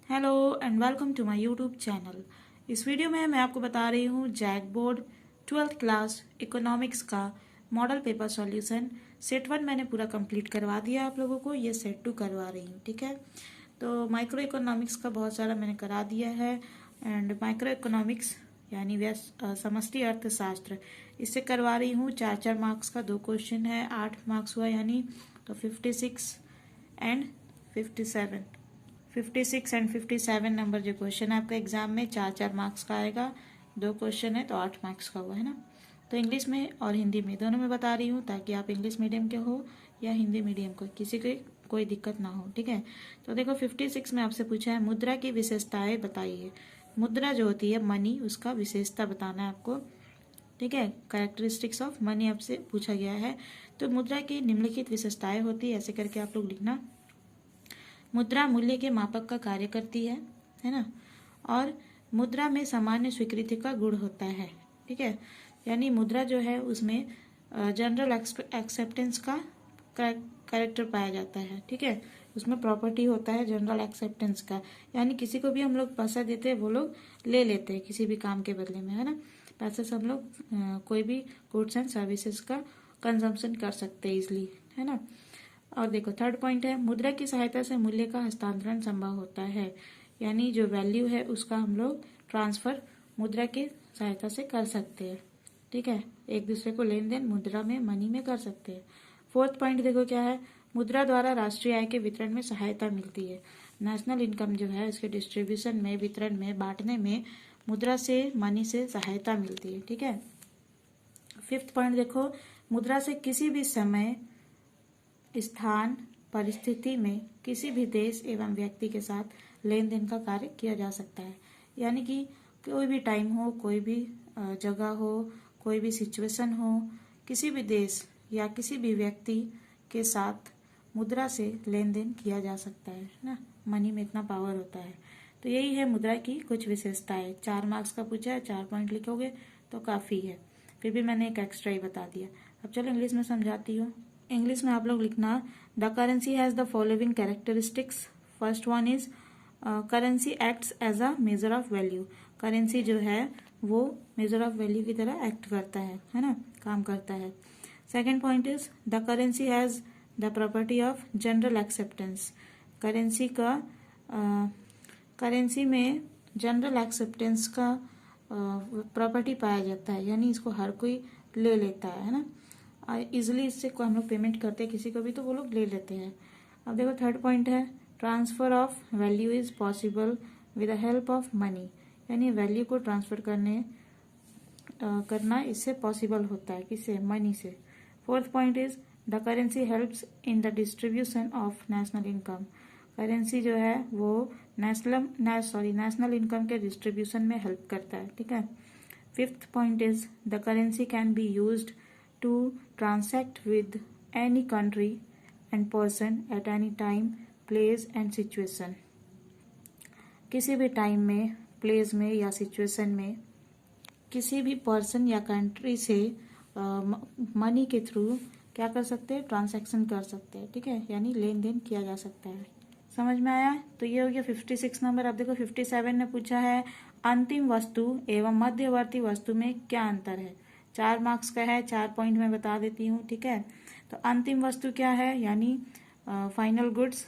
Hello and welcome to my YouTube channel. इस video में मैं आपको बता रही हूँ JAC board 12th class economics का मॉडल पेपर सॉल्यूशन। सेट 1 मैंने पूरा कंप्लीट करवा दिया आप लोगों को, ये सेट 2 करवा रही हूँ। ठीक है, तो माइक्रो इकोनॉमिक्स का बहुत सारा मैंने करा दिया है। एंड माइक्रो इकोनॉमिक्स यानी समष्टि अर्थशास्त्र, इससे करवा रही हूँ 4-4 मार्क्स का 2 क्वेश्चन है, 8 मार्क्स हुआ यानी तो 56 एंड 57 नंबर जो क्वेश्चन है आपका एग्जाम में 4-4 मार्क्स का आएगा। 2 क्वेश्चन है तो 8 मार्क्स का हुआ है ना। तो इंग्लिश में और हिंदी में दोनों में बता रही हूँ ताकि आप इंग्लिश मीडियम के हो या हिंदी मीडियम को किसी की कोई दिक्कत ना हो। ठीक है, तो देखो 56 में आपसे पूछा है मुद्रा की विशेषताएं बताइए। मुद्रा जो होती है मनी, उसका विशेषता बताना है आपको। ठीक है, कैरेक्टरिस्टिक्स ऑफ मनी आपसे पूछा गया है। तो मुद्रा की निम्नलिखित विशेषताएं होती है, ऐसे करके आप लोग लिखना। मुद्रा मूल्य के मापक का कार्य करती है ना। और मुद्रा में सामान्य स्वीकृति का गुण होता है। ठीक है, यानी मुद्रा जो है उसमें जनरल एक्सेप्टेंस का कैरेक्टर पाया जाता है। ठीक है, उसमें प्रॉपर्टी होता है जनरल एक्सेप्टेंस का, यानी किसी को भी हम लोग पैसा देते हैं वो लोग ले लेते हैं किसी भी काम के बदले में, है ना। पैसे से हम लोग कोई भी गुड्स एंड सर्विसेज का कंजम्पशन कर सकते हैं इजिली, है ना। और देखो थर्ड पॉइंट है मुद्रा की सहायता से मूल्य का हस्तांतरण संभव होता है, यानी जो वैल्यू है उसका हम लोग ट्रांसफर मुद्रा की सहायता से कर सकते हैं। ठीक है, एक दूसरे को लेन देन मुद्रा में मनी में कर सकते हैं। फोर्थ पॉइंट देखो क्या है, मुद्रा द्वारा राष्ट्रीय आय के वितरण में सहायता मिलती है। नेशनल इनकम जो है उसके डिस्ट्रीब्यूशन में, वितरण में, बांटने में मुद्रा से मनी से सहायता मिलती है। ठीक है, फिफ्थ पॉइंट देखो, मुद्रा से किसी भी समय, स्थान, परिस्थिति में किसी भी देश एवं व्यक्ति के साथ लेन देन का कार्य किया जा सकता है। यानी कि कोई भी टाइम हो, कोई भी जगह हो, कोई भी सिचुएशन हो, किसी भी देश या किसी भी व्यक्ति के साथ मुद्रा से लेन देन किया जा सकता है ना। मनी में इतना पावर होता है। तो यही है मुद्रा की कुछ विशेषताएं। 4 मार्क्स का पूछा है, 4 पॉइंट लिखोगे तो काफी है, फिर भी मैंने एक एक्स्ट्रा ही बता दिया। अब चलो इंग्लिश में समझाती हूँ। इंग्लिश में आप लोग लिखना, the currency has the following characteristics. First one is currency acts as a measure of value. Currency जो है वो मेजर ऑफ वैल्यू की तरह एक्ट करता है ना, काम करता है। Second point is the currency has the property of general acceptance. Currency का करेंसी में जनरल एक्सेप्टेंस का प्रॉपर्टी पाया जाता है, यानी इसको हर कोई ले लेता है ना। इजिली इससे को हम लोग पेमेंट करते हैं किसी को भी तो वो लोग ले लेते हैं। अब देखो थर्ड पॉइंट है transfer of value is possible with the help of money, यानी वैल्यू को ट्रांसफर करना इससे पॉसिबल होता है, किससे, मनी से। Fourth point is the currency helps in the distribution of national income. Currency जो है वो नेशनल इनकम के डिस्ट्रीब्यूशन में हेल्प करता है। ठीक है, fifth point is the currency can be used to transact with any country and person at any time, place and situation। किसी भी टाइम में, प्लेस में या सिचुएशन में किसी भी पर्सन या कंट्री से मनी के थ्रू क्या कर सकते हैं, ट्रांजैक्शन कर सकते हैं। ठीक है, यानी लेन देन किया जा सकता है। समझ में आया? तो ये हो गया 56 नंबर। अब देखो 57 ने पूछा है अंतिम वस्तु एवं मध्यवर्ती वस्तु में क्या अंतर है। 4 मार्क्स का है, 4 पॉइंट में बता देती हूँ। ठीक है, तो अंतिम वस्तु क्या है, यानी फाइनल गुड्स।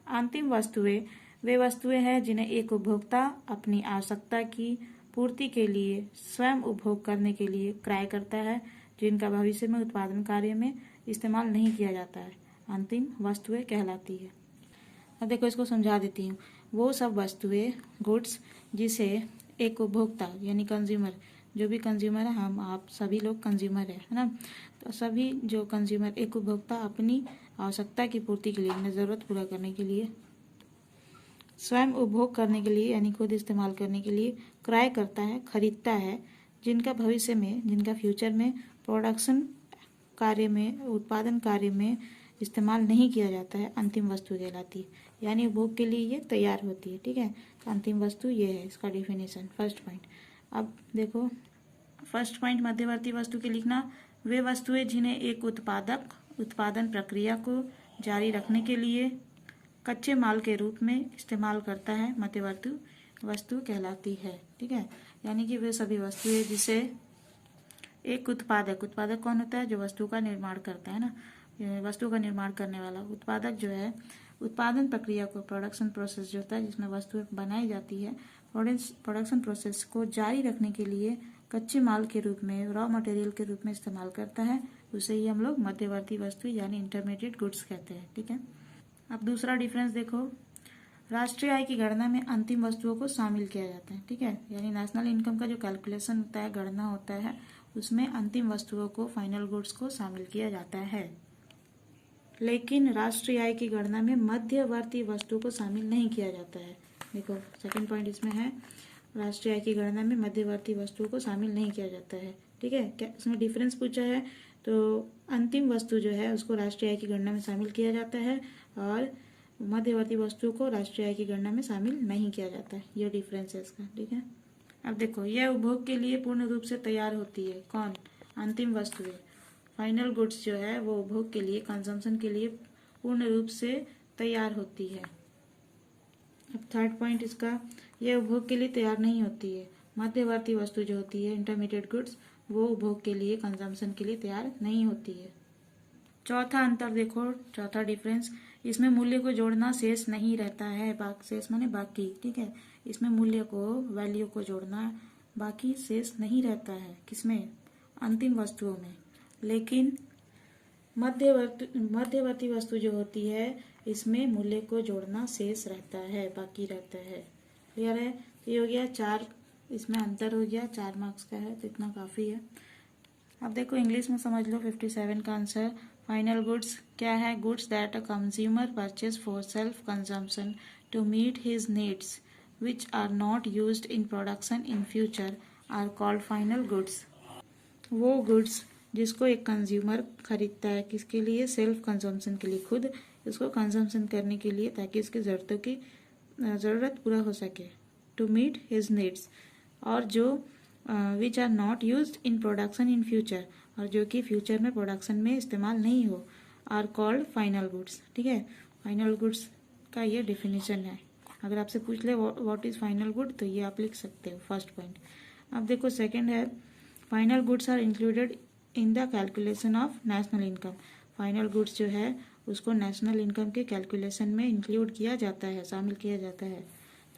अंतिम वस्तुएं वे वस्तुएं हैं जिन्हें एक उपभोक्ता अपनी आवश्यकता की पूर्ति के लिए स्वयं उपभोग करने के लिए क्रय करता है, जिनका भविष्य में उत्पादन कार्य में इस्तेमाल नहीं किया जाता है, अंतिम वस्तुएं कहलाती है। अब देखो इसको समझा देती हूँ। वो सब वस्तुएं, गुड्स, जिसे एक उपभोक्ता यानी कंज्यूमर, जो भी कंज्यूमर है, हम आप सभी लोग कंज्यूमर है ना। तो सभी जो कंज्यूमर, एक उपभोक्ता अपनी आवश्यकता की पूर्ति के लिए, अपनी जरूरत पूरा करने के लिए, स्वयं उपभोग करने के लिए यानी खुद इस्तेमाल करने के लिए क्रय करता है, खरीदता है, जिनका भविष्य में, जिनका फ्यूचर में प्रोडक्शन कार्य में, उत्पादन कार्य में इस्तेमाल नहीं किया जाता है, अंतिम वस्तु कहलाती है, यानी उपभोग के लिए ये तैयार होती है। ठीक है, तो अंतिम वस्तु ये है, इसका डिफिनेशन फर्स्ट पॉइंट। अब देखो फर्स्ट पॉइंट मध्यवर्ती वस्तु के लिखना, वे वस्तुएं जिन्हें एक उत्पादक उत्पादन प्रक्रिया को जारी रखने के लिए कच्चे माल के रूप में इस्तेमाल करता है मध्यवर्ती वस्तु कहलाती है। ठीक है, यानी कि वे सभी वस्तुएं जिसे एक उत्पादक कौन होता है? जो वस्तु का निर्माण करता है ना, वस्तु का निर्माण करने वाला उत्पादक जो है उत्पादन प्रक्रिया को, प्रोडक्शन प्रोसेस जो होता है जिसमें वस्तुएं बनाई जाती है, प्रोडक्शन प्रोसेस को जारी रखने के लिए कच्चे माल के रूप में, रॉ मटेरियल के रूप में इस्तेमाल करता है, उसे ही हम लोग मध्यवर्ती वस्तु यानी इंटरमीडिएट गुड्स कहते हैं। ठीक है, अब दूसरा डिफरेंस देखो, राष्ट्रीय आय की गणना में अंतिम वस्तुओं को शामिल किया जाता है। ठीक है, यानी नेशनल इनकम का जो कैलकुलेशन होता है, गणना होता है, उसमें अंतिम वस्तुओं को, फाइनल गुड्स को शामिल किया जाता है। लेकिन राष्ट्रीय आय की गणना में मध्यवर्ती वस्तु को शामिल नहीं किया जाता है। देखो सेकंड पॉइंट इसमें है, राष्ट्रीय आय की गणना में मध्यवर्ती वस्तुओं को शामिल नहीं किया जाता है। ठीक है, क्या इसमें डिफरेंस पूछा है? तो अंतिम वस्तु जो है उसको राष्ट्रीय आय की गणना में शामिल किया जाता है और मध्यवर्ती वस्तु को राष्ट्रीय आय की गणना में शामिल नहीं किया जाता है। ये डिफरेंस है इसका। ठीक है, अब देखो, यह उपभोग के लिए पूर्ण रूप से तैयार होती है। कौन? अंतिम वस्तुएं, फाइनल गुड्स जो है वो उपभोग के लिए, कंजम्पशन के लिए पूर्ण रूप से तैयार होती है। अब थर्ड पॉइंट इसका, यह उपभोग के लिए तैयार नहीं होती है। मध्यवर्ती वस्तु जो होती है, इंटरमीडिएट गुड्स, वो उपभोग के लिए, कंजम्पशन के लिए तैयार नहीं होती है। चौथा अंतर देखो, चौथा डिफरेंस, इसमें मूल्य को जोड़ना शेष नहीं रहता है। शेष माने बाकी। ठीक है, इसमें मूल्य को, वैल्यू को जोड़ना बाकी शेष नहीं रहता है। किसमें? अंतिम वस्तुओं में। लेकिन मध्यवर्ती वस्तु जो होती है, इसमें मूल्य को जोड़ना शेष रहता है, बाकी रहता है। क्लियर है? ये हो गया 4, इसमें अंतर हो गया, 4 मार्क्स का है, तो इतना काफ़ी है। अब देखो इंग्लिश में समझ लो 57 का आंसर। फाइनल गुड्स क्या है? Goods that a consumer purchase for self consumption to meet his needs which are not used in production in future are called final goods. वो गुड्स जिसको एक कंज्यूमर खरीदता है, किसके लिए? सेल्फ कंजम्पशन के लिए, खुद इसको कंजम्पशन करने के लिए, ताकि इसकी ज़रूरत पूरा हो सके, टू मीट हिज नीड्स, और जो which are not used in production in future, और जो कि फ्यूचर में प्रोडक्शन में इस्तेमाल नहीं हो, आर कॉल्ड फाइनल गुड्स। ठीक है, फाइनल गुड्स का ये डिफिनीशन है। अगर आपसे पूछ ले व्हाट इज फाइनल गुड, तो ये आप लिख सकते हो, फर्स्ट पॉइंट। अब देखो सेकंड है, final goods are included in the calculation of national income. Final goods जो है उसको नेशनल इनकम के कैलकुलेशन में इंक्लूड किया जाता है, शामिल किया जाता है।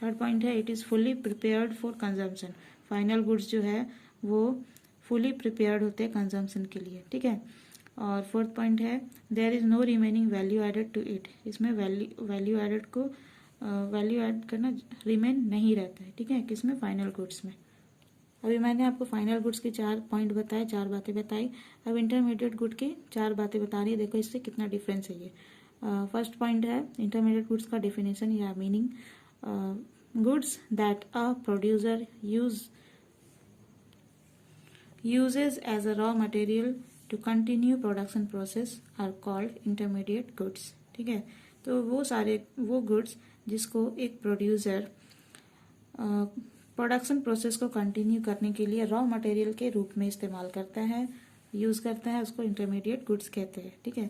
थर्ड पॉइंट है, it is fully prepared for consumption. Final goods जो है वो फुली प्रिपेयर्ड होते हैं कंजम्पशन के लिए। ठीक है, और फोर्थ पॉइंट है, there is no remaining value added to it. इसमें वैल्यू एडेड को वैल्यू ऐड करना रिमेन नहीं रहता है। ठीक है, किसमें? फाइनल गुड्स में। अभी मैंने आपको फाइनल गुड्स के 4 पॉइंट बताए, 4 बातें बताई। अब इंटरमीडिएट गुड की 4 बातें बता रही है। देखो इससे कितना डिफरेंस है ये। फर्स्ट पॉइंट है इंटरमीडिएट गुड्स का डिफिनेशन या meaning, goods that a producer uses as a raw material to continue production process are called intermediate goods। ठीक है, तो वो गुड्स जिसको एक प्रोड्यूसर प्रोडक्शन प्रोसेस को कंटिन्यू करने के लिए रॉ मटेरियल के रूप में इस्तेमाल करता है, यूज करता है, उसको इंटरमीडिएट गुड्स कहते हैं। ठीक है,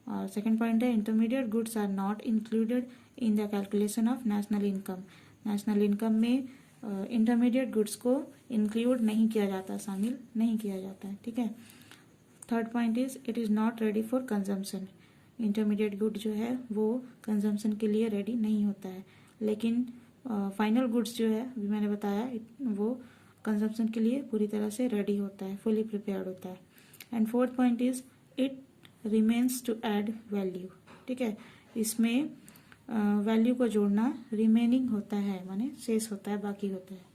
और सेकंड पॉइंट है, intermediate goods are not included in the calculation of national income. National income में इंटरमीडिएट गुड्स को इंक्लूड नहीं किया जाता, शामिल नहीं किया जाता है। ठीक है, third point is it is not ready for consumption. Intermediate good जो है वो कंजम्पशन के लिए रेडी नहीं होता है, लेकिन फाइनल गुड्स जो है अभी मैंने बताया वो कंजम्पशन के लिए पूरी तरह से रेडी होता है, फुली प्रिपेयर्ड होता है। And fourth point is it remains to add value. ठीक है, इसमें वैल्यू को जोड़ना रिमेनिंग होता है, माने शेष होता है, बाकी होता है।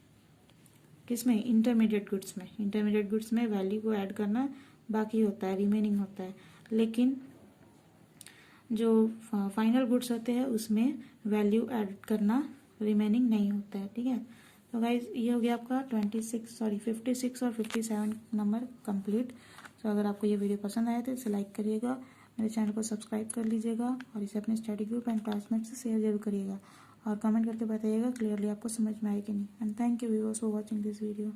किसमें? इंटरमीडिएट गुड्स में। इंटरमीडिएट गुड्स में वैल्यू को ऐड करना बाकी होता है, रिमेनिंग होता है, लेकिन जो फाइनल गुड्स होते हैं उसमें वैल्यू ऐड करना रिमेनिंग नहीं होता है। ठीक है, तो गाइज ये हो गया आपका 56 और 57 नंबर कंप्लीट। तो अगर आपको ये वीडियो पसंद आया तो इसे लाइक करिएगा, मेरे चैनल को सब्सक्राइब कर लीजिएगा और इसे अपने स्टडी ग्रुप एंड क्लासमेट से शेयर जरूर करिएगा और कमेंट करके बताइएगा क्लियरली आपको समझ में आए कि नहीं। And thank you viewers for watching this video.